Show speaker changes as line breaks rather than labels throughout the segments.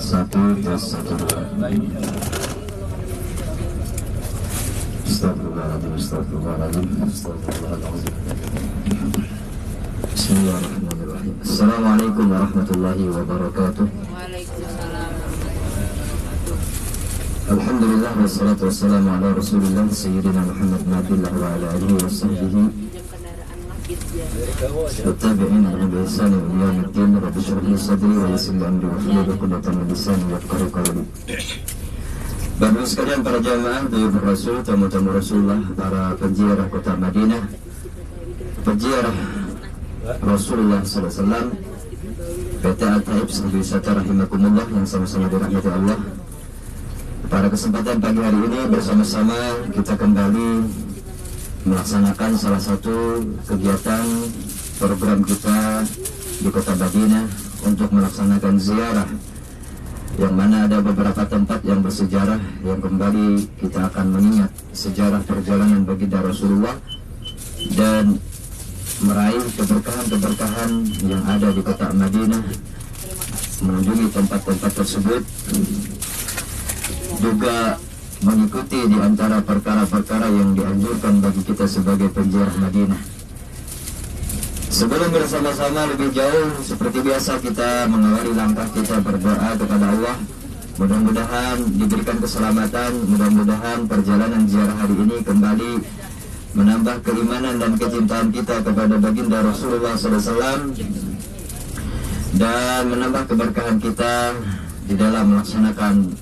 Satu, tes, satu, dua. Astagfirullahaladzim, astagfirullahaladzim, astagfirullahaladzim. Bismillahirrahmanirrahim. Assalamualaikum warahmatullahi wabarakatuh.
Waalaikumsalam.
Alhamdulillah wassalatu wassalamu ala Rasulillah Sayyidina Muhammad Nabilah wa ala alihi wa sahbihi wattabi'ina bi ihsani ila yaumil rabbi shrah li sadri wa yassir li amri wahlul 'uqdatam min lisani yafqahu qawli. Bapak sekalian, para jamaah Duyur Rasul, tamu-tamu Rasulullah, para penziarah kota Madinah, penziarah Rasulullah SAW, PT Al-Taib Sahabat Wisata Rahimakumullah yang sama-sama dirahmati Allah. Pada kesempatan pagi hari ini bersama-sama kita kembali melaksanakan salah satu kegiatan program kita di kota Madinah untuk melaksanakan ziarah, yang mana ada beberapa tempat yang bersejarah yang kembali kita akan mengingat sejarah perjalanan baginda Rasulullah dan meraih keberkahan-keberkahan yang ada di kota Madinah, mengunjungi tempat-tempat tersebut, juga mengikuti di antara perkara-perkara yang dianjurkan bagi kita sebagai penziarah Madinah. Sebelum bersama-sama lebih jauh, seperti biasa kita mengawali langkah kita berdoa kepada Allah. Mudah-mudahan diberikan keselamatan, mudah-mudahan perjalanan ziarah hari ini kembali menambah keimanan dan kecintaan kita kepada baginda Rasulullah SAW dan menambah keberkahan kita di dalam melaksanakan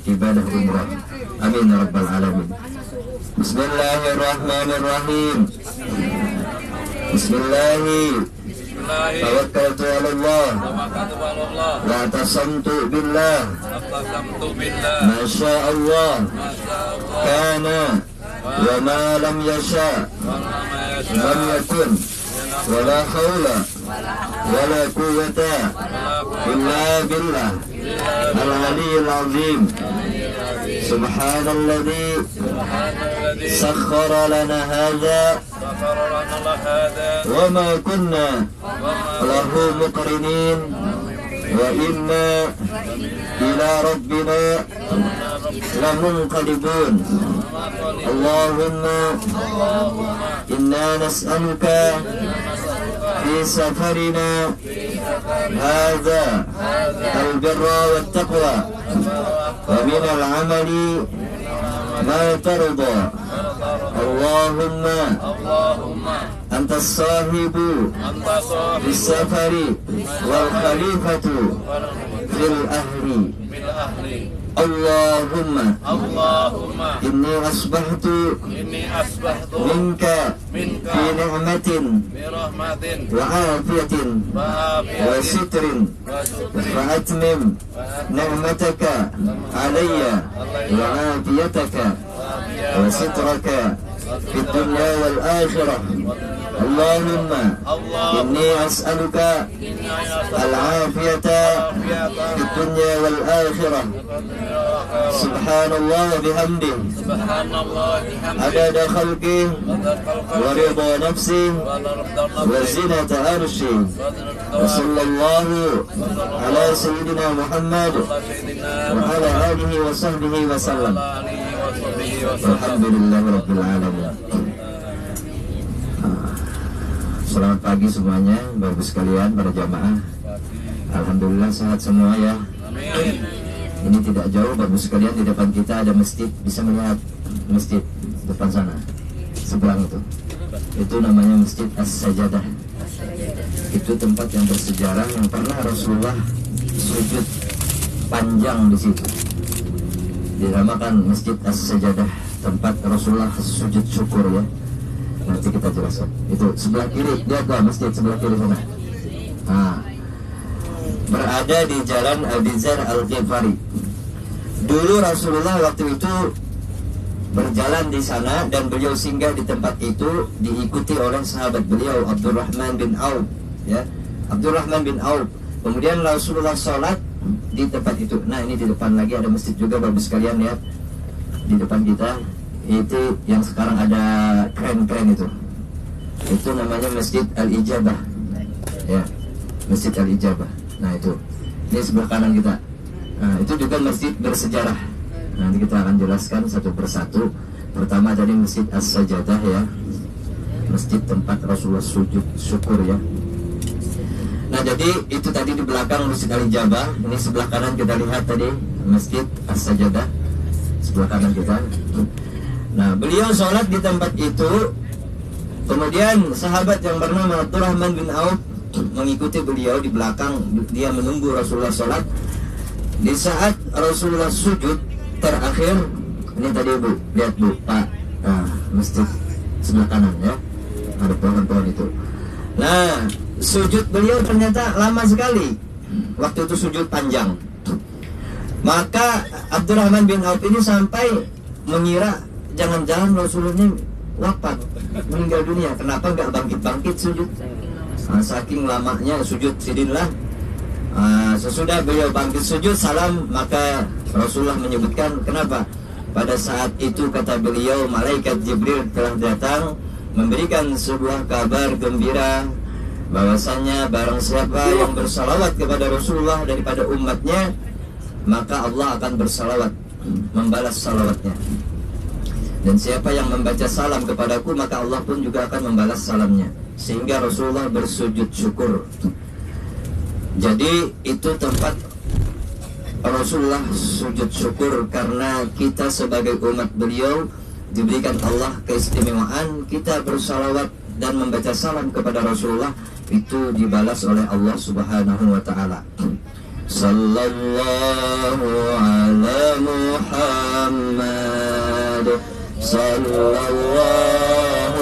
ibadah umrah. Amin ya rabbal alamin. Bismillahirrahmanirrahim. Bismillahirrahmanirrahim. Tawakkaltu 'ala Allah wa tasamtu billah. Masya Allah kana wa ma lam yasha lam yakun wa la hawla wa la quwwata illa billah al-'aliyyil 'azim. Subhanalladzi sakhkhara lana hadza wa ma kunna lahu muqrinin wa inna ila rabbina lamunqalibun. Allahumma inna nas'aluka fi safarina hadza al-birra wat-taqwa wa min al-'amali ma tarda. Allahumma anta as-sahibu fis safari wal khalifatu fil ahli. Allahumma inni asbahtu minka fi ni'matin wa afiyatin wa sitrin fa atmim ni'mataka alayya wa afiyataka wa sitraka fi dunya wal akhirah. Allahumma inni as'aluka al-afiyata fi dunya wal akhirah. Subhanallah wa bihamdih adada khalqih wa ridha nafsih wa zinata arshih. Wa sallallahu ala sayyidina Muhammad wa ala alihi wa sahbihi wa sallam. Alhamdulillahi rabbil alamin. Selamat pagi semuanya, Bapak sekalian, para jamaah. Alhamdulillah sehat semua ya. Ini tidak jauh Bapak sekalian, di depan kita ada masjid. Bisa melihat masjid depan sana, seberang itu. Itu namanya Masjid As-Sajadah. Itu tempat yang bersejarah yang pernah Rasulullah sujud panjang di situ. Dinamakan Masjid As-Sajadah, tempat Rasulullah sujud syukur ya. Nanti kita jelaskan. Itu sebelah kiri, lihatlah masjid sebelah kiri sana. Nah, berada di Jalan Abi Dzar Al-Ghifari. Dulu Rasulullah waktu itu berjalan di sana dan beliau singgah di tempat itu, diikuti oleh sahabat beliau Abdurrahman bin Auf ya. Abdurrahman bin Auf. Kemudian Rasulullah sholat di tempat itu. Nah, ini di depan lagi ada masjid juga Bapak sekalian lihat. Di depan kita itu yang sekarang ada keren-keren itu namanya Masjid Al-Ijabah ya, Masjid Al-Ijabah. Nah itu Ini sebelah kanan kita. Nah, itu juga masjid bersejarah. Nanti kita akan jelaskan satu persatu. Pertama tadi Masjid As-Sajadah ya, masjid tempat Rasulullah sujud syukur ya. Nah jadi itu tadi di belakang Masjid Al-Ijabah. Ini sebelah kanan kita lihat tadi Masjid As-Sajadah, sebelah kanan kita. Nah beliau sholat di tempat itu. Kemudian sahabat yang bernama Abdurrahman bin Auf mengikuti beliau di belakang. Dia menunggu Rasulullah sholat. Di saat Rasulullah sujud terakhir, ini tadi Bu, lihat Bu, Pak, masjid sebelah kanan ya, ada pohon-pohon itu. Nah, sujud beliau ternyata lama sekali. Waktu itu sujud panjang. Maka Abdurrahman bin Auf ini sampai mengira jangan-jangan Rasulullah ini wafat, meninggal dunia. Kenapa nggak bangkit-bangkit sujud? Saking lamanya sujud sidinlah. Sesudah beliau bangkit sujud salam, maka Rasulullah menyebutkan kenapa. Pada saat itu kata beliau, malaikat Jibril telah datang memberikan sebuah kabar gembira bahwasanya barang siapa yang bersalawat kepada Rasulullah daripada umatnya, maka Allah akan bersalawat, membalas salawatnya. Dan siapa yang membaca salam kepadaku, maka Allah pun juga akan membalas salamnya. Sehingga Rasulullah bersujud syukur. Jadi itu tempat Rasulullah sujud syukur, karena kita sebagai umat beliau diberikan Allah keistimewaan. Kita bersalawat dan membaca salam kepada Rasulullah, itu dibalas oleh Allah Subhanahu wa ta'ala. Sallallahu ala Muhammad, sallallahu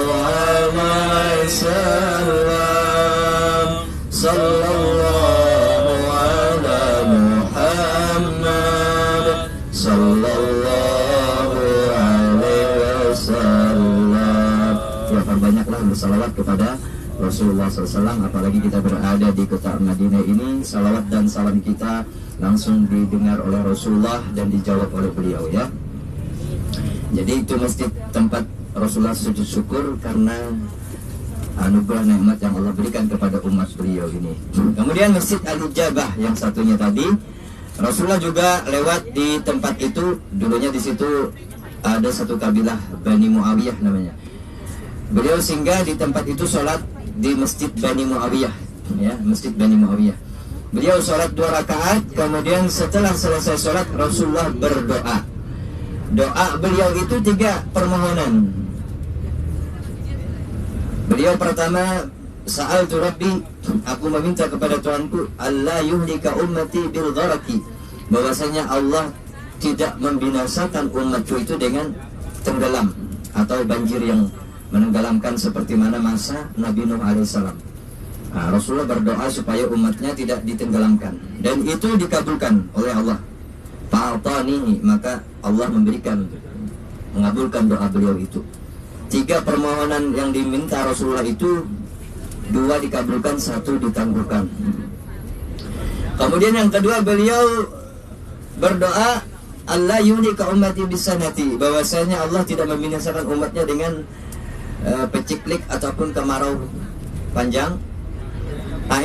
alaihi wasallam, sallallahu ala Muhammad, sallallahu alaihi wasallam. Ya, perbanyaklah bersalawat kepada Rasulullah SAW. Apalagi kita berada di kota Madinah ini, salawat dan salam kita langsung didengar oleh Rasulullah dan dijawab oleh beliau ya. Jadi itu masjid tempat Rasulullah sujud syukur karena anugerah nikmat yang Allah berikan kepada umat beliau ini. Kemudian Masjid Al-Ijabah yang satunya tadi, Rasulullah juga lewat di tempat itu. Dulunya di situ ada satu kabilah Bani Muawiyah namanya. Beliau singgah di tempat itu, sholat di Masjid Bani Muawiyah ya, Masjid Bani Muawiyah. Beliau sholat 2 rakaat. Kemudian setelah selesai sholat, Rasulullah berdoa. Doa beliau itu 3 permohonan. Beliau pertama, sa'altu Rabbi, aku meminta kepada Tuhanku, Allah yuhlika ummati bil gharaqi, bahwasanya Allah tidak membinasakan umatku itu dengan tenggelam atau banjir yang menenggelamkan seperti mana masa Nabi Nuh alaihissalam. Rasulullah berdoa supaya umatnya tidak ditenggelamkan, dan itu dikabulkan oleh Allah. Fa'atani, maka Allah mengabulkan doa beliau itu. 3 permohonan yang diminta Rasulullah itu, 2 dikabulkan, 1 ditangguhkan. Kemudian yang kedua, beliau berdoa Allah yuhlika ummati bisanati, bahwasanya Allah tidak membinasakan umatnya dengan peciklik ataupun kemarau panjang.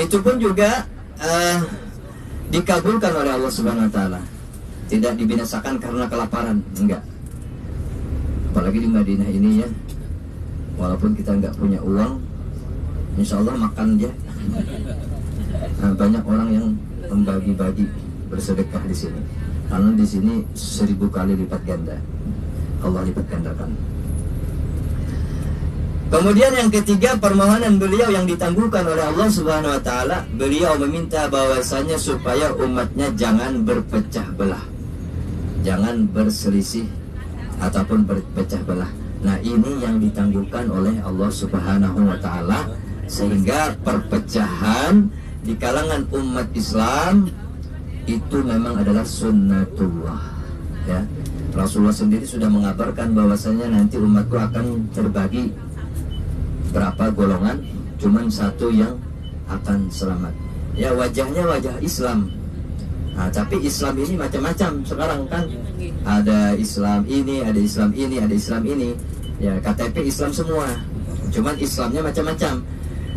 Itu pun juga dikabulkan oleh Allah Subhanahu wa taala. Tidak dibinasakan karena kelaparan, enggak. Apalagi di Madinah ini ya, walaupun kita enggak punya uang, insya Allah makan dia. Banyak orang yang membagi-bagi bersedekah di sini, karena di sini 1000 kali lipat ganda, Allah lipat gandakan. Kemudian yang ketiga, permohonan beliau yang ditangguhkan oleh Allah Subhanahu wa taala, beliau meminta bahwasanya supaya umatnya jangan berpecah belah, jangan berselisih ataupun berpecah belah. Nah, ini yang ditangguhkan oleh Allah Subhanahu wa taala, sehingga perpecahan di kalangan umat Islam itu memang adalah sunnatullah ya. Rasulullah sendiri sudah mengabarkan bahwasanya nanti umatku akan terbagi berapa golongan, cuman 1 yang akan selamat. Ya, wajahnya wajah Islam. Tapi Islam ini macam-macam sekarang kan. Ada Islam ini, ada Islam ini, ada Islam ini. Ya, KTP Islam semua. Cuman Islamnya macam-macam.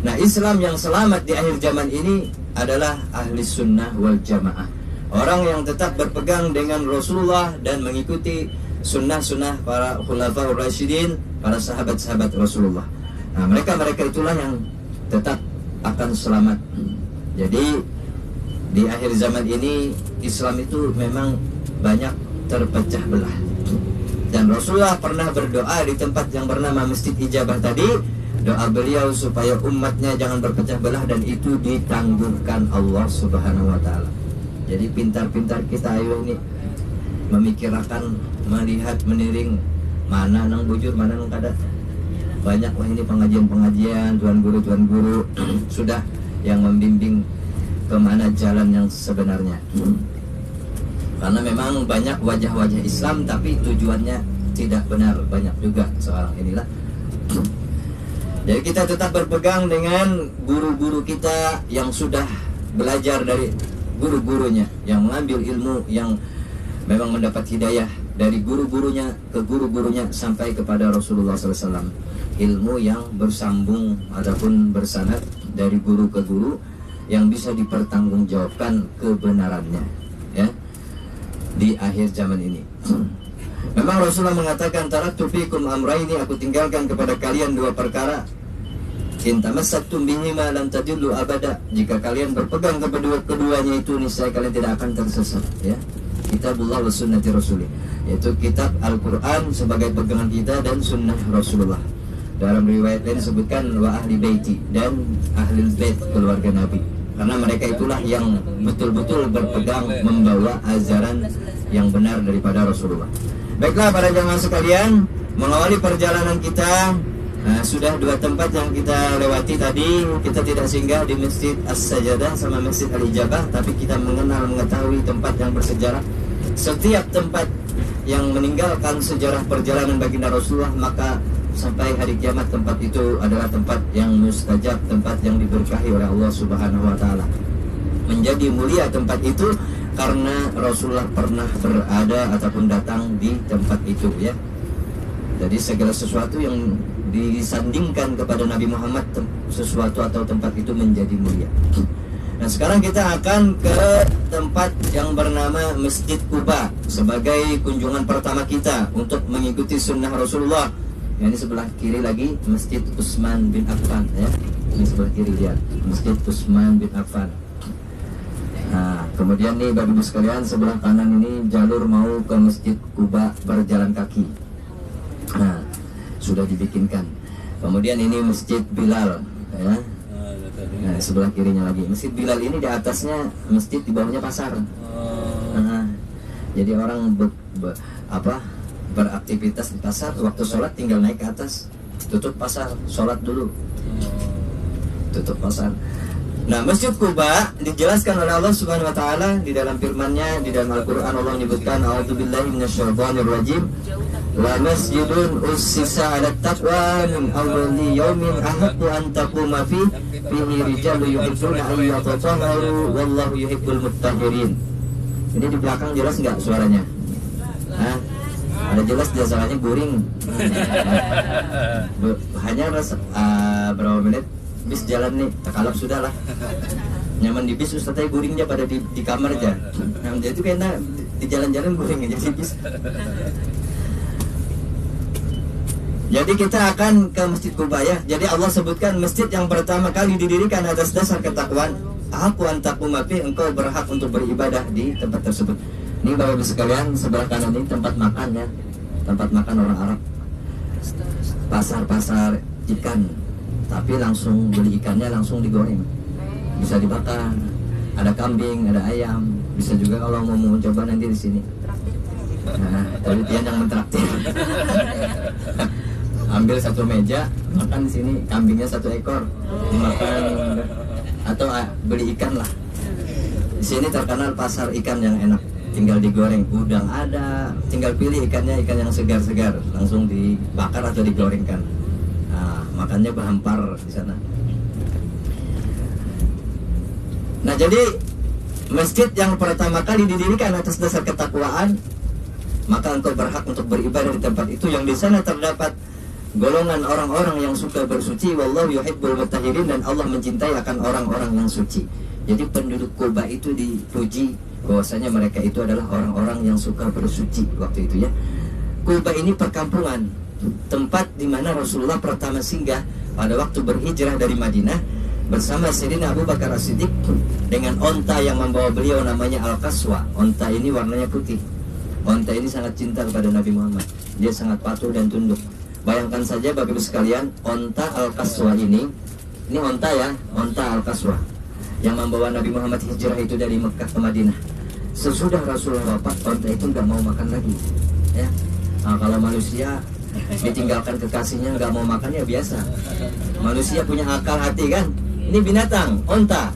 Nah, Islam yang selamat di akhir zaman ini adalah ahli sunnah wal jamaah, orang yang tetap berpegang dengan Rasulullah dan mengikuti sunnah-sunnah para khulafaur rasyidin, para sahabat-sahabat Rasulullah. Nah, mereka itulah yang tetap akan selamat. Jadi di akhir zaman ini Islam itu memang banyak terpecah belah. Dan Rasulullah pernah berdoa di tempat yang bernama Masjid Ijabah tadi. Doa beliau supaya umatnya jangan berpecah belah, dan itu ditangguhkan Allah Subhanahu wa ta'ala. Jadi pintar-pintar kita ayo ini memikirkan, melihat, meniring mana nang bujur, mana nang kada. Banyak wah ini pengajian-pengajian, tuan guru sudah yang membimbing kemana jalan yang sebenarnya. Karena memang banyak wajah-wajah Islam tapi tujuannya tidak benar, banyak juga seorang inilah. Jadi kita tetap berpegang dengan guru-guru kita yang sudah belajar dari guru-gurunya, yang mengambil ilmu, yang memang mendapat hidayah dari guru-gurunya ke guru-gurunya sampai kepada Rasulullah SAW. Ilmu yang bersambung ataupun bersanad dari guru ke guru yang bisa dipertanggungjawabkan kebenarannya, ya, di akhir zaman ini. Memang Rasulullah mengatakan, taraktu fikum amraini, aku tinggalkan kepada kalian dua perkara. In tamassaktum bihima lan tadillu abada. Jika kalian berpegang kepada keduanya itu, niscaya kalian tidak akan tersesat, ya. Kitabullah wa sunnati rasulih, yaitu kitab Al-Quran sebagai pegangan kita dan sunnah Rasulullah. Dalam riwayat lain disebutkan wa ahli baiti, dan ahli bait, keluarga Nabi. Karena mereka itulah yang betul-betul berpegang membawa ajaran yang benar daripada Rasulullah. Baiklah para jamaah sekalian, mengawali perjalanan kita, sudah dua tempat yang kita lewati tadi. Kita tidak singgah di Masjid As-Sajadah sama Masjid Al-Ijabah, tapi kita mengetahui tempat yang bersejarah. Setiap tempat yang meninggalkan sejarah perjalanan baginda Rasulullah, maka sampai hari kiamat tempat itu adalah tempat yang mustajab, tempat yang diberkahi oleh Allah Subhanahu wa ta'ala. Menjadi mulia tempat itu karena Rasulullah pernah berada ataupun datang di tempat itu, ya. Jadi segala sesuatu yang disandingkan kepada Nabi Muhammad, sesuatu atau tempat itu menjadi mulia. Nah, sekarang kita akan ke tempat yang bernama Masjid Quba sebagai kunjungan pertama kita untuk mengikuti sunnah Rasulullah. Ini sebelah kiri lagi Masjid Utsman bin Affan, ya. Ini sebelah kiri, lihat Masjid Utsman bin Affan. Nah, kemudian nih Bapak Ibu sekalian, sebelah kanan ini jalur mau ke Masjid Quba berjalan kaki. Nah, sudah dibikinkan. Kemudian ini Masjid Bilal, ya. Nah, sebelah kirinya lagi Masjid Bilal, ini di atasnya masjid, di bawahnya pasar. Nah, jadi orang beraktivitas di pasar, waktu sholat tinggal naik ke atas, tutup pasar, sholat dulu, tutup pasar. Nah, Masjid Quba dijelaskan oleh Allah Subhanahu wa ta'ala di dalam firman-Nya, di dalam Al-Qur'an. Allah menyebutkan, a'udzubillahi minasyaitonir rajim, la masjidun ussisa 'ala taqwa min awwali yaumin ahaqqu an taquma fihi rijalun yuhibbuna an yatatahharu wallahu yuhibbul mutahhirin. Ini di belakang jelas enggak suaranya? Hah? Ada jelas suaranya guring. Hanya berapa menit bis jalan nih, takalap sudah lah. Nyaman di bis, Ustaznya guringnya pada di kamar aja. Nah, jadi itu kayaknya di jalan-jalan guring aja di bis. Jadi kita akan ke Masjid Quba, ya. Jadi Allah sebutkan masjid yang pertama kali didirikan atas dasar ketakwaan. Aku antaquma fi, engkau berhak untuk beribadah di tempat tersebut. Ini Bapak Ibu sekalian, sebelah kanan ini tempat makan, ya. Tempat makan orang Arab. Pasar-pasar ikan. Tapi langsung beli ikannya langsung digoreng, bisa dibakar. Ada kambing, ada ayam, bisa juga kalau mau coba nanti di sini. Nah, tapi dia yang mentraktir. Ambil satu meja, makan di sini, kambingnya 1 ekor, dimakan. Atau beli ikan lah. Di sini terkenal pasar ikan yang enak, tinggal digoreng. Udang ada, tinggal pilih ikannya, ikan yang segar-segar, langsung dibakar atau digorengkan. Makannya berhampar di sana. Nah, jadi masjid yang pertama kali didirikan atas dasar ketakwaan, maka engkau berhak untuk beribadah di tempat itu, yang di sana terdapat golongan orang-orang yang suka bersuci. Wallahu yuhibbul mutahhirin, dan Allah mencintai akan orang-orang yang suci. Jadi penduduk Quba itu dipuji bahwasanya mereka itu adalah orang-orang yang suka bersuci waktu itu ya. Quba ini perkampungan, tempat di mana Rasulullah pertama singgah pada waktu berhijrah dari Madinah bersama Sayyidina Abu Bakar As-Siddiq dengan onta yang membawa beliau namanya Al-Qaswa. Onta ini warnanya putih. Onta ini sangat cinta kepada Nabi Muhammad. Dia sangat patuh dan tunduk. Bayangkan saja Bapak Ibu sekalian, onta Al-Qaswa ini onta ya, onta Al-Qaswa yang membawa Nabi Muhammad hijrah itu dari Mekah ke Madinah. Sesudah Rasulullah wafat, onta itu nggak mau makan lagi ya. Nah, kalau manusia ditinggalkan kekasihnya nggak mau makan ya biasa. Manusia punya akal hati kan. Ini binatang, onta.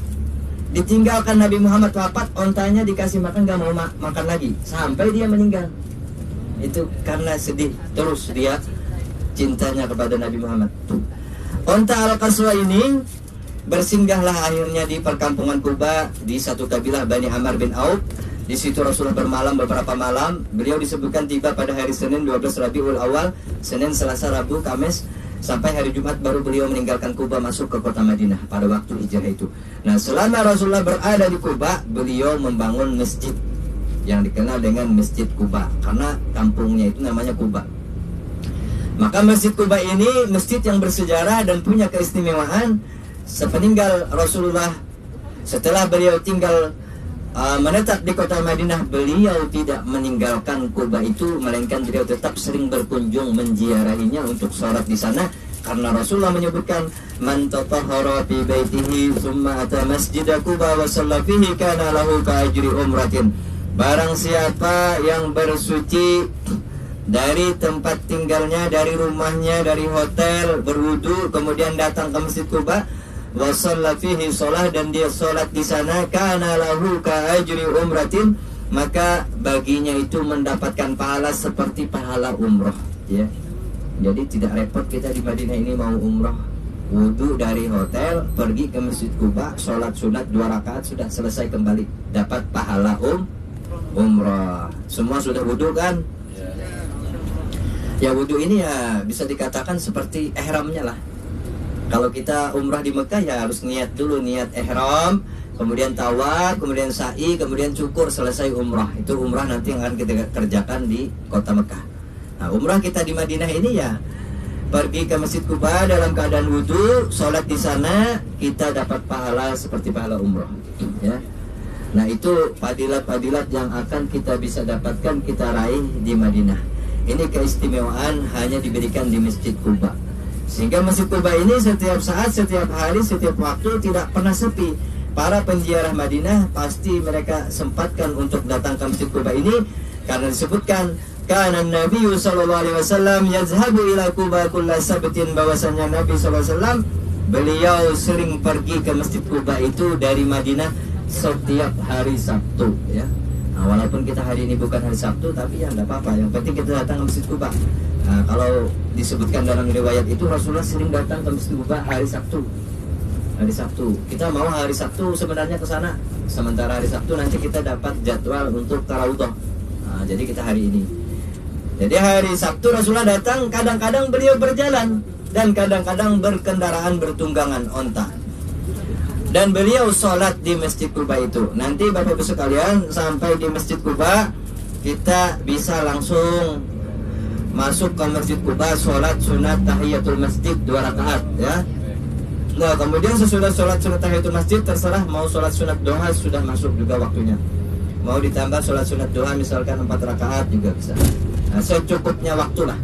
Ditinggalkan Nabi Muhammad wafat, ontanya dikasih makan nggak mau makan lagi sampai dia meninggal. Itu karena sedih terus dia cintanya kepada Nabi Muhammad. Onta Al-Qaswa ini bersinggahlah akhirnya di perkampungan Quba di satu kabilah Bani Amr bin Auf. Di situ Rasulullah bermalam beberapa malam. Beliau disebutkan tiba pada hari Senin 12 Rabiul Awal, Senin, Selasa, Rabu, Kamis, sampai hari Jumat baru beliau meninggalkan Quba masuk ke kota Madinah pada waktu hijrah itu. Nah, selama Rasulullah berada di Quba, beliau membangun masjid yang dikenal dengan Masjid Quba karena kampungnya itu namanya Quba. Maka Masjid Quba ini masjid yang bersejarah dan punya keistimewaan. Sepeninggal Rasulullah, setelah beliau tinggal menetap di kota Madinah, beliau tidak meninggalkan Quba itu, melainkan beliau tetap sering berkunjung menziarahinya untuk sholat di sana. Karena Rasulullah menyebutkan, man tatahhara fi baitihi thumma ata masjid Quba wa shalla fihi kana lahu ka ajri umratin. Barang siapa yang bersuci dari tempat tinggalnya, dari rumahnya, dari hotel, berwudu, kemudian datang ke Masjid Quba, wa shalla fihi sholat, dan dia sholat di sana, kana lahu ka ajri umratin, maka baginya itu mendapatkan pahala seperti pahala umroh ya. Jadi tidak repot kita di Madinah ini mau umroh, wudu dari hotel, pergi ke Masjid Quba, sholat sunat 2 rakaat, sudah selesai kembali, dapat pahala umroh. Semua sudah wudu kan? Ya wudu ini ya bisa dikatakan seperti ihramnya lah. Kalau kita umrah di Mekah ya harus niat dulu, niat ihram, kemudian tawaf, kemudian sa'i, kemudian cukur, selesai umrah. Itu umrah nanti yang akan kita kerjakan di kota Mekah. Nah, umrah kita di Madinah ini ya pergi ke Masjid Quba dalam keadaan wudu, sholat di sana, kita dapat pahala seperti pahala umrah ya. Nah, itu padilat-padilat yang akan kita bisa dapatkan, kita raih di Madinah. Ini keistimewaan hanya diberikan di Masjid Quba. Sehingga Masjid Quba ini setiap saat, setiap hari, setiap waktu tidak pernah sepi. Para penziarah Madinah pasti mereka sempatkan untuk datang ke Masjid Quba ini, karena disebutkan kana Nabi sallallahu alaihi wasallam yazhabu ila Quba kulla sabtin, bahwasanya Nabi sallallahu alaihi wasallam beliau sering pergi ke Masjid Quba itu dari Madinah setiap hari Sabtu ya. Nah, walaupun kita hari ini bukan hari Sabtu, tapi ya nggak apa-apa, yang penting kita datang ke Masjid Quba. Nah, kalau disebutkan dalam riwayat itu Rasulullah sering datang ke Masjid Quba hari Sabtu. Hari Sabtu. Kita mau hari Sabtu sebenarnya ke sana. Sementara hari Sabtu nanti kita dapat jadwal untuk tarawih. Nah, jadi kita hari ini. Jadi hari Sabtu Rasulullah datang, kadang-kadang beliau berjalan dan kadang-kadang berkendaraan bertunggangan onta. Dan beliau sholat di Masjid Quba itu. Nanti Bapak Ibu sekalian sampai di Masjid Quba, kita bisa langsung masuk ke Masjid Quba, sholat sunat tahiyatul masjid 2 rakaat ya. Nah, kemudian sesudah sholat sunat tahiyatul masjid, terserah mau sholat sunat duha, sudah masuk juga waktunya. Mau ditambah sholat sunat duha misalkan 4 rakaat juga bisa. Nah, secukupnya waktu lah.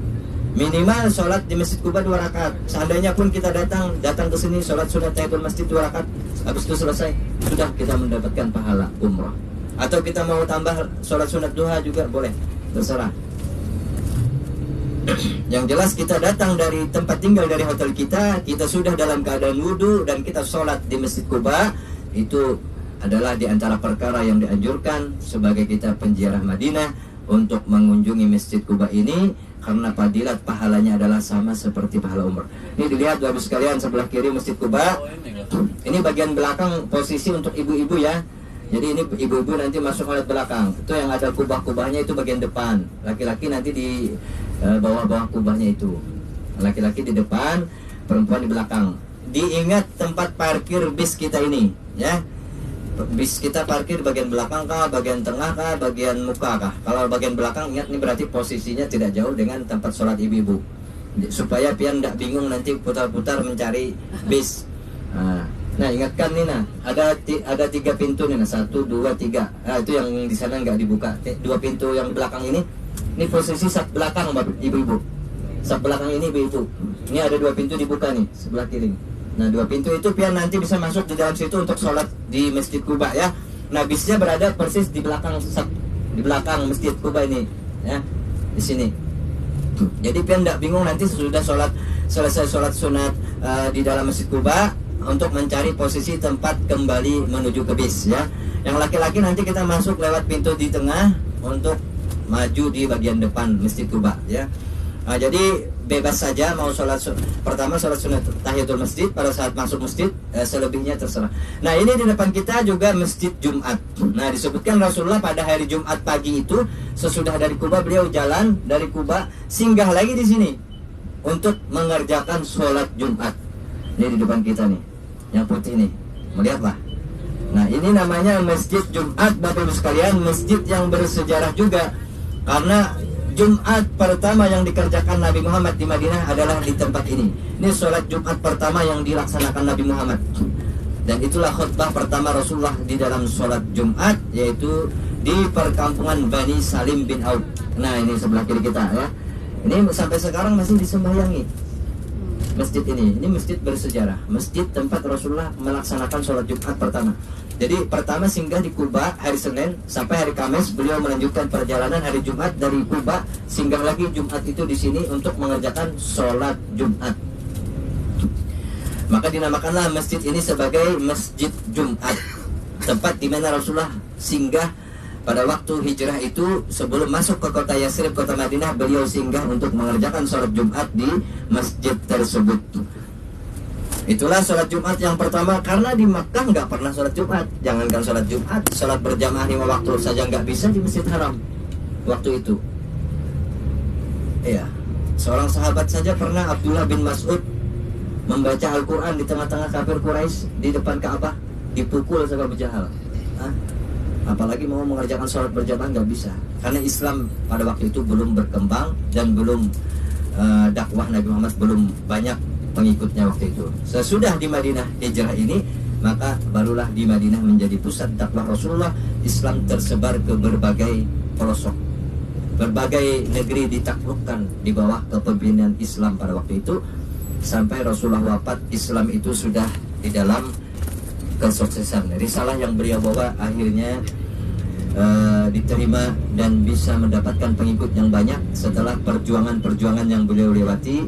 Minimal sholat di Masjid Quba 2 rakaat. Seandainya pun kita datang ke sini sholat sunat tahiyatul masjid 2 rakaat, habis itu selesai, sudah kita mendapatkan pahala umrah. Atau kita mau tambah sholat sunat duha juga boleh, terserah. Yang jelas kita datang dari tempat tinggal, dari hotel kita sudah dalam keadaan wudu dan kita sholat di Masjid Quba. Itu adalah di antara perkara yang dianjurkan sebagai kita penziarah Madinah untuk mengunjungi Masjid Quba ini, karena fadilat pahalanya adalah sama seperti pahala umrah. Ini dilihat Bapak sekalian, sebelah kiri Masjid Quba. Ini bagian belakang posisi untuk ibu-ibu ya. Jadi ini ibu-ibu nanti masuk lewat belakang. Itu yang ada kubah-kubahnya itu bagian depan. Laki-laki nanti di bawah-bawah kubahnya itu. Laki-laki di depan, perempuan di belakang. Diingat tempat parkir bis kita ini, ya. Bis kita parkir bagian belakang kah, bagian tengah kah, bagian muka kah? Kalau bagian belakang, ingat ini berarti posisinya tidak jauh dengan tempat sholat ibu-ibu, supaya pian tidak bingung nanti putar-putar mencari bis. Nah ingatkan nih, nah ada 3 pintu nih, nah 1, 2, 3. Itu yang di sana nggak dibuka. 2 pintu yang belakang ini posisi sak belakang ibu-ibu. Sak belakang ini ibu-ibu. Ini ada 2 pintu dibuka nih sebelah kiri. Nah 2 pintu itu pian nanti bisa masuk di dalam situ untuk sholat di Masjid Quba ya. Nah bisnya berada persis di belakang Masjid Quba ini ya, di sini. Jadi pian tidak bingung nanti sudah selesai sholat sunat di dalam Masjid Quba untuk mencari posisi tempat kembali menuju ke bis ya. Yang laki-laki nanti kita masuk lewat pintu di tengah untuk maju di bagian depan Masjid Quba ya. Jadi bebas saja mau pertama sholat sunat tahiyatul masjid pada saat masuk masjid, selebihnya terserah. Nah ini di depan kita juga masjid Jumat. Nah disebutkan Rasulullah pada hari Jumat pagi itu sesudah dari Quba beliau jalan dari Quba singgah lagi di sini untuk mengerjakan sholat Jumat. Ini di depan kita nih, yang putih nih, melihatlah. Nah ini namanya masjid Jumat Bapak Ibu sekalian, masjid yang bersejarah juga karena Jumat pertama yang dikerjakan Nabi Muhammad di Madinah adalah di tempat ini. Ini sholat Jumat pertama yang dilaksanakan Nabi Muhammad. Dan itulah khutbah pertama Rasulullah di dalam sholat Jumat, yaitu di perkampungan Bani Salim bin Auf. Nah ini sebelah kiri kita ya. Ini sampai sekarang masih disembahyangi masjid ini. Ini masjid bersejarah, masjid tempat Rasulullah melaksanakan sholat Jumat pertama. Jadi pertama singgah di Quba hari Senin sampai hari Kamis, beliau melanjutkan perjalanan hari Jumat dari Quba singgah lagi Jumat itu di sini untuk mengerjakan sholat Jumat. Maka dinamakanlah masjid ini sebagai Masjid Jumat, tempat di mana Rasulullah singgah pada waktu hijrah itu. Sebelum masuk ke kota Yasrib, kota Madinah, beliau singgah untuk mengerjakan sholat Jumat di masjid tersebut. Itulah sholat Jumat yang pertama, karena di Makkah nggak pernah sholat Jumat. Jangankan sholat Jumat, sholat berjamaah 5 waktu saja nggak bisa di Masjid Haram waktu itu. Iya, seorang sahabat saja pernah, Abdullah bin Mas'ud, membaca Al-Quran di tengah-tengah kafir Quraisy di depan Ka'bah, dipukul sama Abu Jahal. Apalagi mau mengerjakan sholat berjamaah nggak bisa, karena Islam pada waktu itu belum berkembang dan belum dakwah Nabi Muhammad belum banyak pengikutnya waktu itu. Sesudah di Madinah hijrah ini, maka barulah di Madinah menjadi pusat dakwah Rasulullah. Islam tersebar ke berbagai pelosok, berbagai negeri ditaklukkan di bawah kepemimpinan Islam pada waktu itu. Sampai Rasulullah wafat, Islam itu sudah di dalam kesuksesan. Risalah yang beliau bawa akhirnya diterima dan bisa mendapatkan pengikut yang banyak setelah perjuangan-perjuangan yang beliau lewati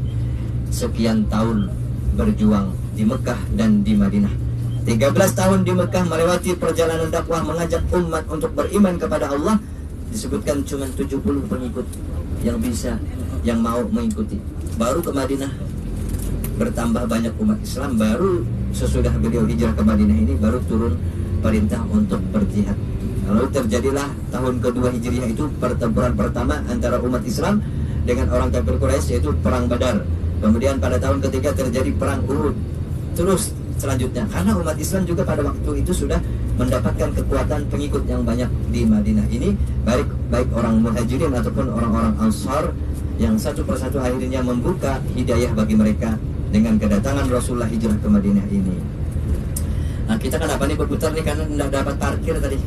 sekian tahun berjuang di Mekah dan di Madinah. 13 tahun di Mekah melewati perjalanan dakwah mengajak umat untuk beriman kepada Allah. Disebutkan cuma 70 pengikut yang bisa, yang mau mengikuti. Baru ke Madinah bertambah banyak umat Islam. Baru sesudah beliau hijrah ke Madinah ini baru turun perintah untuk berjihad. Lalu terjadilah tahun kedua Hijriah itu pertempuran pertama antara umat Islam dengan orang kafir Quraisy, yaitu perang Badar. Kemudian pada tahun ketiga terjadi perang Uhud. Terus selanjutnya, karena umat Islam juga pada waktu itu sudah mendapatkan kekuatan pengikut yang banyak di Madinah ini, baik orang Muhajirin ataupun orang-orang Ansar, yang satu persatu akhirnya membuka hidayah bagi mereka dengan kedatangan Rasulullah hijrah ke Madinah ini. Nah kita kenapa nih berputar nih, karena tidak dapat parkir tadi.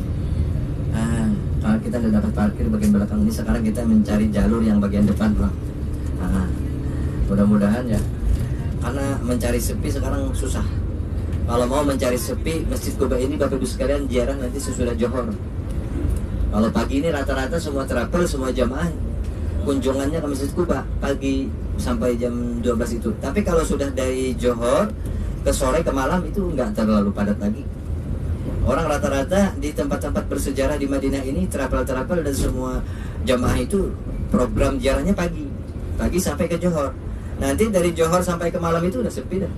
Kalau kita tidak dapat parkir bagian belakang ini, sekarang kita mencari jalur yang bagian depan lah. Mudah-mudahan ya, karena mencari sepi sekarang susah. Kalau mau mencari sepi, Masjid Quba ini Bapak Ibu sekalian ziarah nanti sesudah Johor. Kalau pagi ini rata-rata semua travel, semua jamaah kunjungannya ke Masjid Quba pagi sampai jam 12 itu. Tapi kalau sudah dari Johor ke sore ke malam itu nggak terlalu padat lagi. Orang rata-rata di tempat-tempat bersejarah di Madinah ini travel-travel dan semua jamaah itu program ziarahnya pagi sampai ke Johor. Nanti dari Johor sampai ke malam itu udah sepi dah.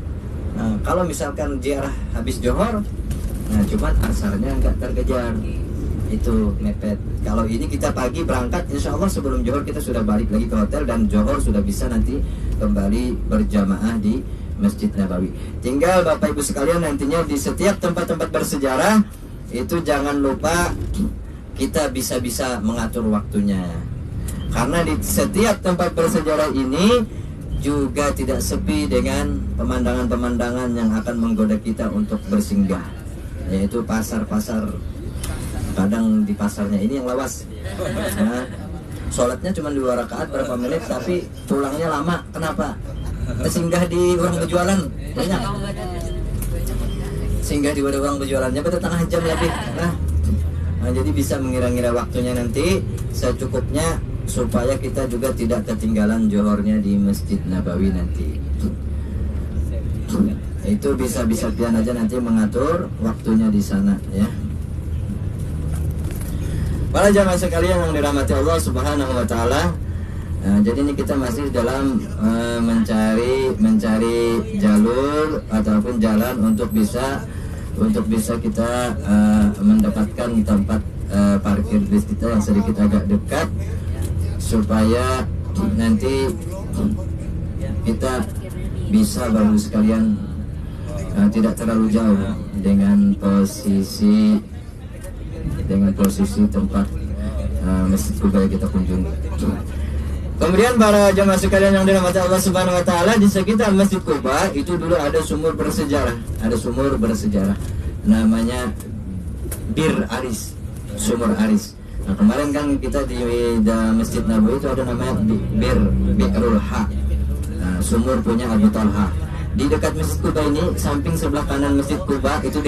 Nah, kalau misalkan ziarah habis Johor, nah cuman asarnya nggak terkejar. itu mepet. Kalau ini kita pagi berangkat, insya Allah sebelum Johor kita sudah balik lagi ke hotel, dan Johor sudah bisa nanti kembali berjamaah di Masjid Nabawi. Tinggal Bapak Ibu sekalian, nantinya di setiap tempat-tempat bersejarah itu jangan lupa kita bisa mengatur waktunya, karena di setiap tempat bersejarah ini juga tidak sepi dengan pemandangan-pemandangan yang akan menggoda kita untuk bersinggah, yaitu pasar-pasar. Kadang di pasarnya ini yang lawas, nah, sholatnya cuma 2 rakaat berapa menit, tapi pulangnya lama. Kenapa? Singgah di orang berjualan banyak, singgah di orang berjualannya setengah jam lebih. Nah, jadi bisa mengira-ngira waktunya nanti secukupnya, supaya kita juga tidak ketinggalan Johornya di Masjid Nabawi nanti. Itu bisa pian aja nanti mengatur waktunya di sana ya. Para jamaah sekalian yang dirahmati Allah Subhanahu wa taala. Nah, jadi ini kita masih dalam mencari jalur ataupun jalan untuk bisa kita mendapatkan tempat parkir bis kita yang sedikit agak dekat, supaya nanti kita bisa baru sekalian tidak terlalu jauh dengan posisi tempat Masjid Kuba yang kita kunjungi. Kemudian para jamaah sekalian yang dirahmati Allah Subhanahu wa taala, di sekitar Masjid Kuba itu dulu ada sumur bersejarah. Namanya Bir Aris, Sumur Aris. Nah, kemarin kan kita di Masjid Nabawi itu ada namanya Bi'rul Ha. Nah, sumur punya Abu Talha. Di dekat Masjid Kuba ini, samping sebelah kanan Masjid Kuba itu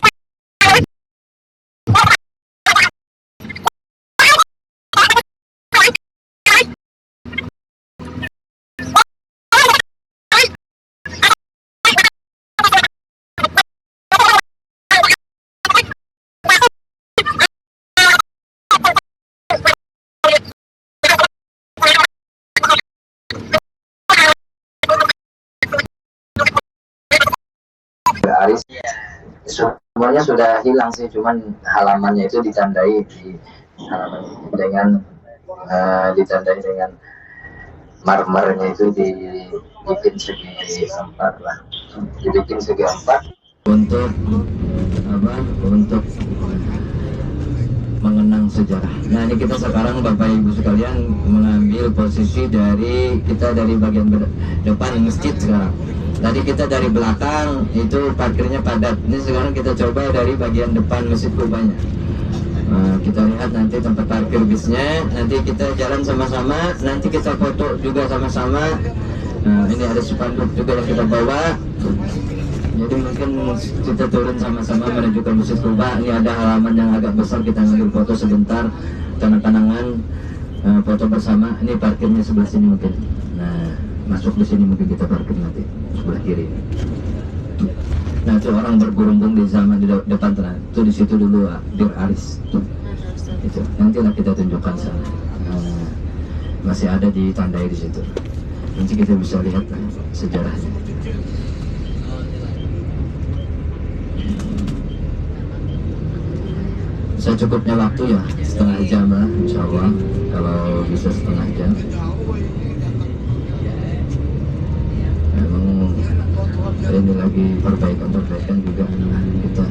Aris. Semuanya sudah hilang sih, cuman halamannya itu ditandai dengan marmernya itu dibikin segi 4 lah, dibikin segi 4 untuk mengenang sejarah. Nah, ini kita sekarang Bapak Ibu sekalian mengambil posisi dari bagian depan masjid sekarang. Tadi kita dari belakang itu parkirnya padat. Ini sekarang kita coba dari bagian depan Masjid Kubanya. Kita lihat nanti tempat parkir bisnya. Nanti kita jalan sama-sama. Nanti kita foto juga sama-sama. Ini ada spanduk juga yang kita bawa. Jadi mungkin kita turun sama-sama menuju ke Masjid Kuba. Ini ada halaman yang agak besar. Kita ngambil foto sebentar, kenang-kenangan, foto bersama. Ini parkirnya sebelah sini mungkin. Nah, masuk di sini mungkin kita parkir nanti sebelah kiri. Nah, itu orang bergerombol di depan tanah. Itu di situ dulu Bir Aris. Itu nantilah kita tunjukkan sana. Masih ada ditandai di situ. Nanti kita bisa lihat sejarahnya. Secukupnya waktu ya, setengah jam lah, insya Allah. Kalau bisa setengah jam. Ini lagi perbaikan juga, kita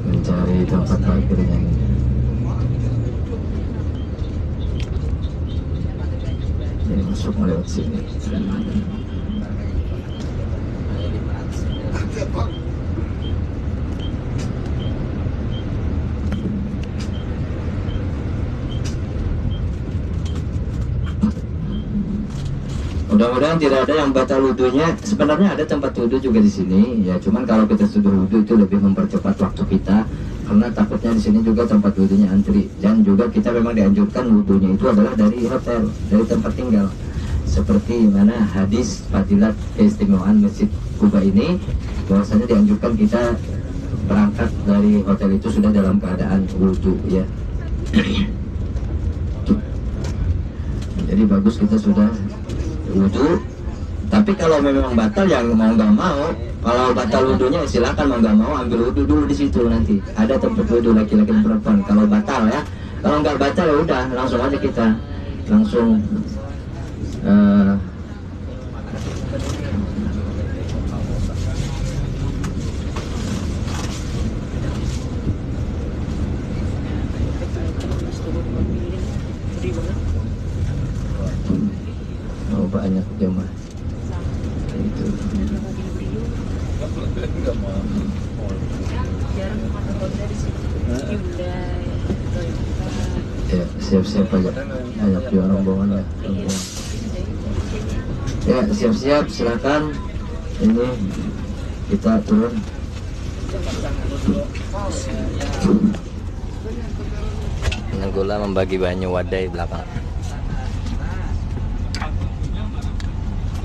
mencari tempat parkir yang ini masuk lewat sini. Mudah-mudahan tidak ada yang batal wudhunya. Sebenarnya ada tempat wudhu juga di sini, ya. Cuman kalau kita sudah wudhu itu lebih mempercepat waktu kita, karena takutnya di sini juga tempat wudhunya antri. Dan juga kita memang dianjurkan wudhunya itu adalah dari hotel, dari tempat tinggal. Seperti mana hadis fadilat keistimewaan Masjid Kuba ini, bahwasanya dianjurkan kita berangkat dari hotel itu sudah dalam keadaan wudhu, ya. Jadi bagus kita sudah wudhu, Tapi kalau memang batal ya mau nggak mau. Kalau batal wudhunya silakan, mau nggak mau ambil wudhu dulu di situ nanti. Ada tempat wudhu laki-laki dan perempuan. Kalau batal ya. Kalau nggak batal ya udah langsung aja kita langsung banyak jemaah itu. Ya, siap-siap aja, banyak juga rombongan ya. Ya, siap-siap, silakan. Ini kita turun.
Nanggula membagi banyu wadai belakang.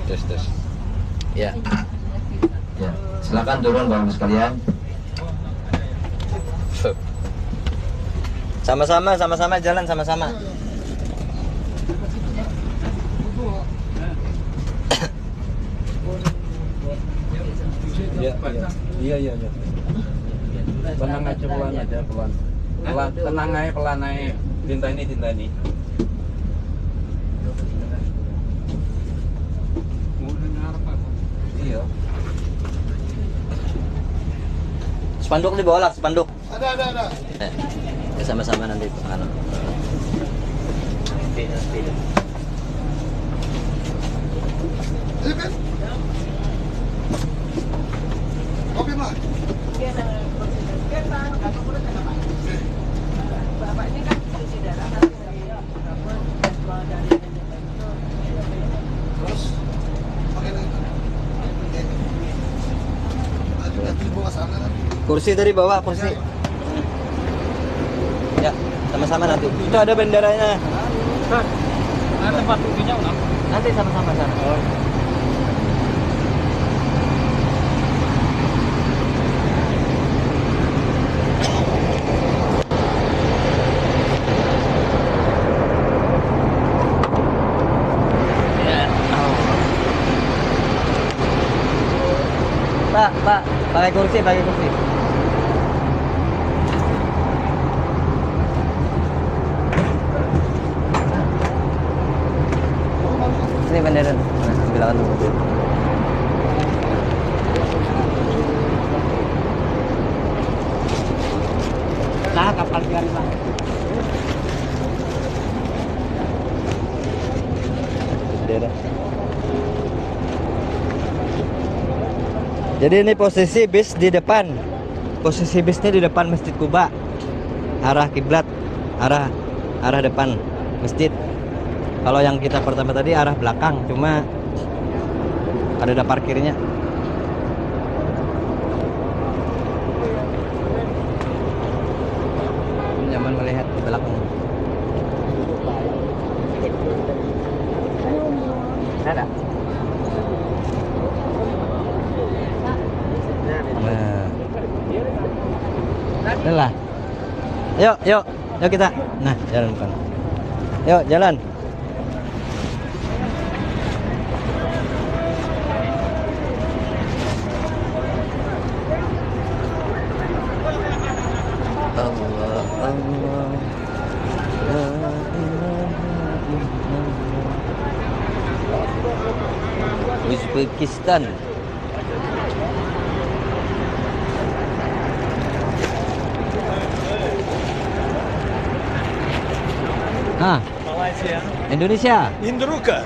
Terus. Ya.
Ya, silakan turun Bapak sekalian.
Sama-sama jalan sama-sama.
Iya. Tenang aja, pelan. Tenang aja, pelan aja. Tinta ini. Iya.
Spanduk dibawa lah, spanduk.
Ada.
Ya sama-sama nanti anu.
Kopi mah.
Bapak ini kan cuci darah
Terus pakai
Kursi tadi bawa kursi. Ya, sama-sama nanti. Itu ada benderanya.
Ada tempat duduknya
Nanti sama-sama sana. Pak, pakai kursi. Sini bendera. Nah, silakan dulu.
Nah, kapal biar Pak.
Bendera. Jadi ini posisi bis di depan. Posisi bisnya di depan Masjid Kuba. Arah kiblat, arah depan masjid. Kalau yang kita pertama tadi arah belakang, cuma ada parkirnya. Nyaman melihat ke belakang. Ada. Nah, lah. Yuk kita. Nah, jalan bukan. Yuk, jalan. Uzbekistan.
Malaysia.
Indonesia. Indoloka.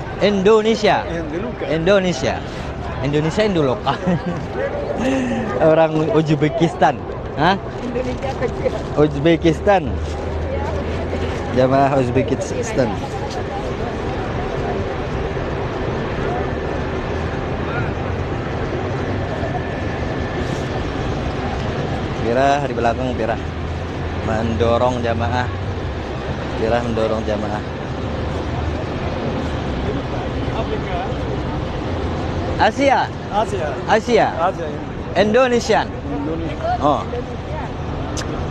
Orang Uzbekistan.
Indonesia kecil.
Uzbekistan. Jamaah Uzbekistan. Pira di belakang Pira mendorong jamaah. Asia. Indonesian. Oh.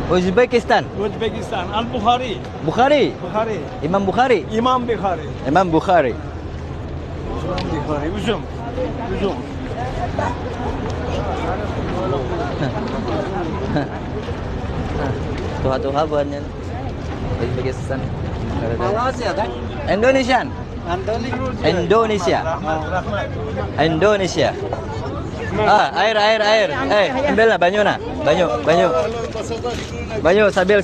Uzbekistan.
Al-Bukhari.
Bukhari.
Imam Bukhari.
Bukhari.
Ujum.
Tuha-tuha buatnya. Bagi pesan.
Malaysia kan?
Indonesian.
Antoni.
Indonesia. Indonesia. Ah, air. Ambil lah banyu nah. Banyu. Banyu, sabil.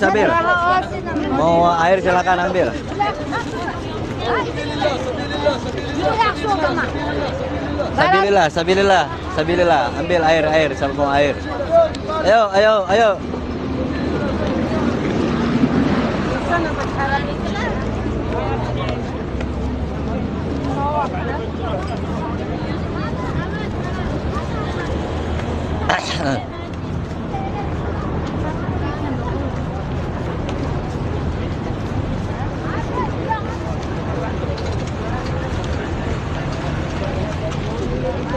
Mau air silakan ambil. Sabilillah. Ambil air, sama air. Ayo.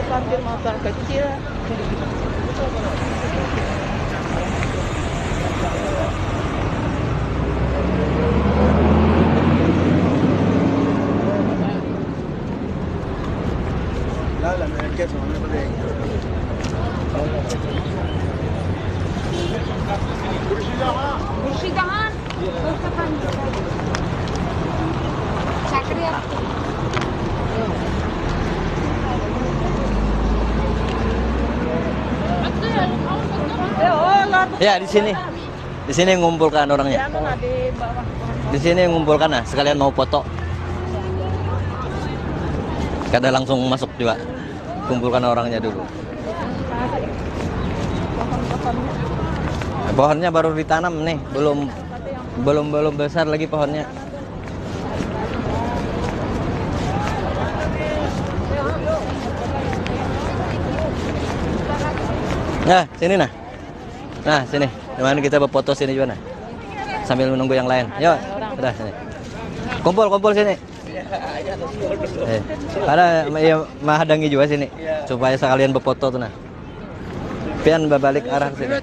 Hampir motor kecil. Kursidahan. Sakriya.
Ya, di sini. Di sini ngumpulkan orangnya. Di sini ngumpulkan nah, sekalian mau foto. Kada langsung masuk juga. Kumpulkan orangnya dulu. Pohonnya baru ditanam nih, belum besar lagi pohonnya. Nah, sini nah. Nah, sini. Dimana kita berfoto sini juga nah. Sambil menunggu yang lain. Yuk, udah sini. Kumpul sini. Karena ya, menghadangi juga sini. Supaya sekalian berfoto tuh nah. Pian balik arah ke sini.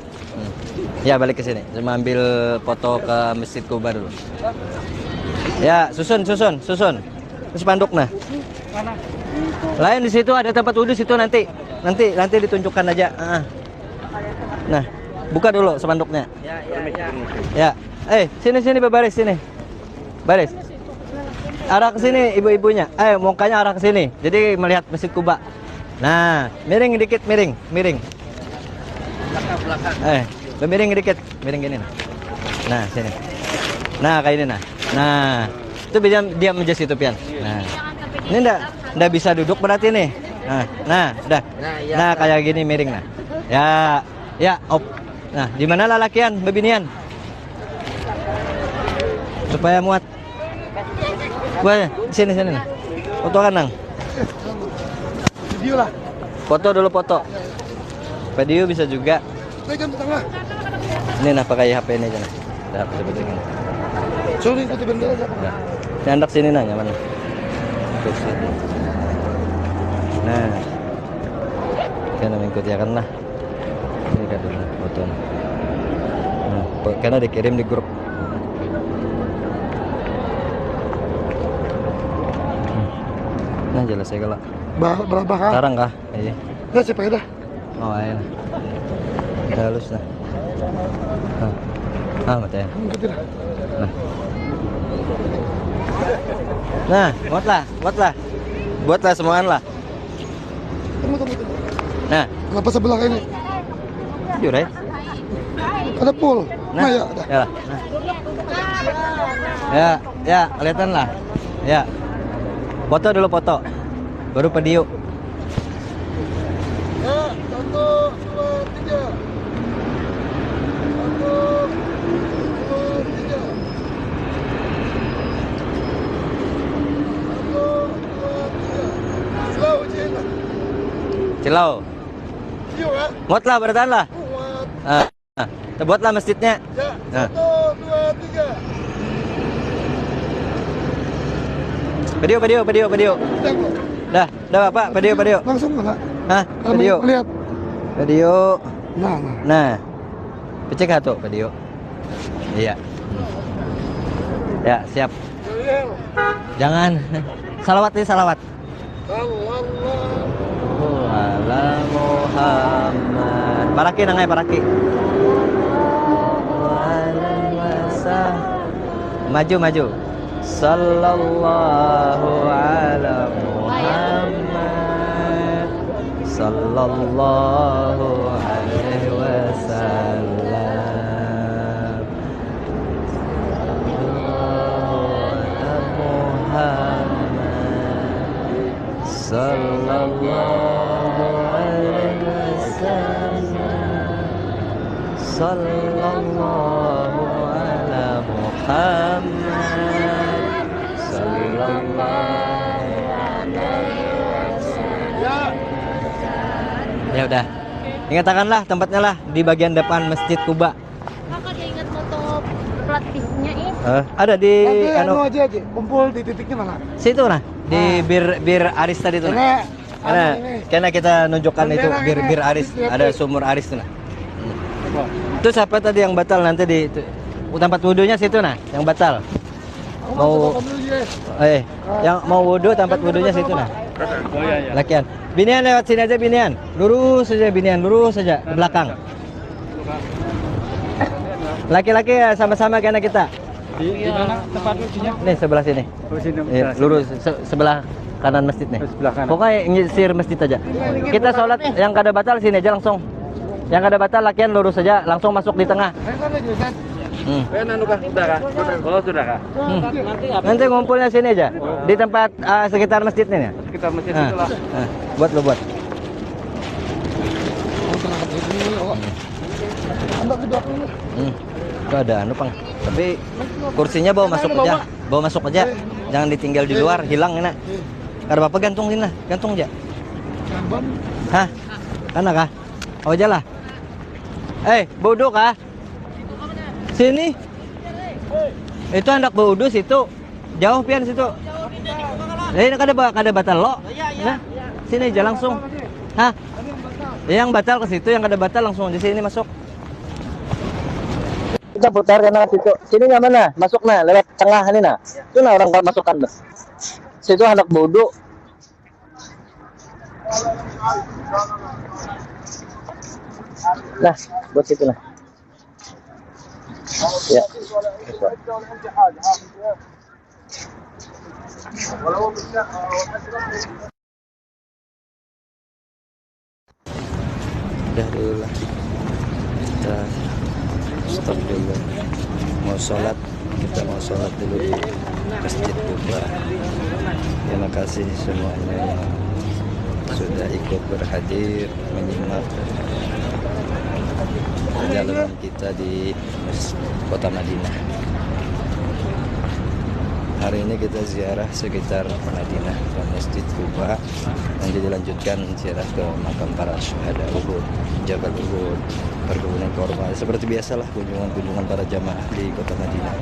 Ya, balik ke sini. Cuma ambil foto ke Masjid Kuba dulu. Ya, susun. Terus spanduk nah. Lain di situ ada tempat wudhu situ nanti ditunjukkan aja. Nah, buka dulu spanduknya. Ya. Sini berbaris sini. Baris. Arah ke sini ibu-ibunya. Mukanya arah ke sini. Jadi melihat Masjid Kuba. Nah, miring dikit, miring. Belakang. Miring dikit, miring gini nah. Nah, sini. Nah, kayak ini nah. Nah, itu diam aja situ pian. Nah. Ini enggak bisa duduk berarti nih. Nah, udah. Nah, kayak gini miring nah. Ya, op. Nah, di mana lalakian, bebinian? Supaya muat. Wah, sini nah. Foto kanang.
Video lah.
Foto dulu. Video bisa juga.
Pegang di tengah.
Ini nah pakai HP ini aja nah. Dah seperti ini.
Sorry, foto bendera aja.
Nah. Ini andak sini nah, nyaman. Sini. Nah. Kena mengikuti akan lah. Ini kan dulu foto. Nah, karena dikirim di grup. Nah, jelas ya kalau.
Berapa kah?
Sekarang kah? Iya.
Ya, sepeda.
Oh, ayo. Halus nah. Mata ya. Nah, buatlah semuaan lah.
Tunggu.
Nah,
Kenapa sebelah ini?
jujur ya.
Ada pool.
Nah,
ya ada.
Ya lah. Nah. Ya, kelihatan lah. Ya. Foto dulu. Baru video.
1, 2, 3. 1, 2, 3. Slow je.
Cilau.
Yuk ya.
Muatlah, bertahanlah.
Kuat.
Kita buatlah masjidnya.
Ya.
Nah.
1, 2, 3.
Video. Dah Bapak, video.
Langsung mana?
Hah? Video.
Lihat.
Video.
Nah.
Nah. Pecek satu video. Iya. Ya, siap. Jangan. Salawat.
Allah.
ala Muhammad. Paraki nangai paraki. Maju maju. Sallallahu ala Muhammad. Sallallahu alaihi wasallam. Sallallahu alaihi wasallam. Sallallahu ala Muhammad. Sallallahu alaihi wasallam. Ya udah. Ingatkanlah tempatnya lah di bagian depan Masjid Kuba.
Kakak dia ingat foto pelatihnya ini.
Ada di
Nanti anu aja, kumpul di titiknya mana?
situ nah, di bir Aris tadi tuh nah. Karena kita nunjukkan itu bir Aris, ada sumur Aris tuh nah. Itu siapa tadi yang batal nanti di tempat wudhunya situ nah, yang batal. Mau yang mau wudhu tempat wudhunya situ nah. Lakian. Binian lewat sini aja Binian. Lurus saja Binian, lurus saja ke belakang. Laki-laki ya sama-sama karena kita.
Di mana tempat wudhunya?
Nih sebelah sini. Lurus sebelah kanan masjid nih.
Sebelah kanan.
Pokoknya nyisir masjid aja. Kita sholat yang kada batal sini aja langsung. Yang kada batal lakian lurus saja langsung masuk di tengah.
Oh, sudah kah?
Nanti ngumpulnya sini aja. Di tempat sekitar masjid nih ya.
Sekitar masjid itulah.
Buat lo buat. Itu ada anu pang. Tapi kursinya bawa masuk aja. Bawa masuk aja. Jangan ditinggal di luar, hilang enak. Kada apa-apa gantung sini lah, gantung aja. Hah? Kana kah? Oh aja lah. Bodoh kah? Sini. Itu hendak berwudu situ. Jauh pian situ. Ini kada batal lo. Nah, sini aja langsung. Hah? Yang batal ke situ, yang kada batal langsung di sini masuk. Kita putar karena situ. Sini nggak mana? Masuk nah, lewat tengah ini nah. Itu nah orang masukkan tuh. Situ hendak berwudu. Nah, buat situ lah. Ya. Udah dulu lah. Kita stop dulu. Mau sholat, kita mau sholat dulu di Masjid Kuba. Terima kasih semuanya yang sudah ikut berhadir menyimak perjalanan kita di kota Madinah. Hari ini kita ziarah sekitar Madinah ke Masjid Kuba. Nanti dilanjutkan ziarah ke makam para syuhada Uhud, Jabal Uhud, perkebunan korma. Seperti biasalah kunjungan-kunjungan para jamaah di kota Madinah.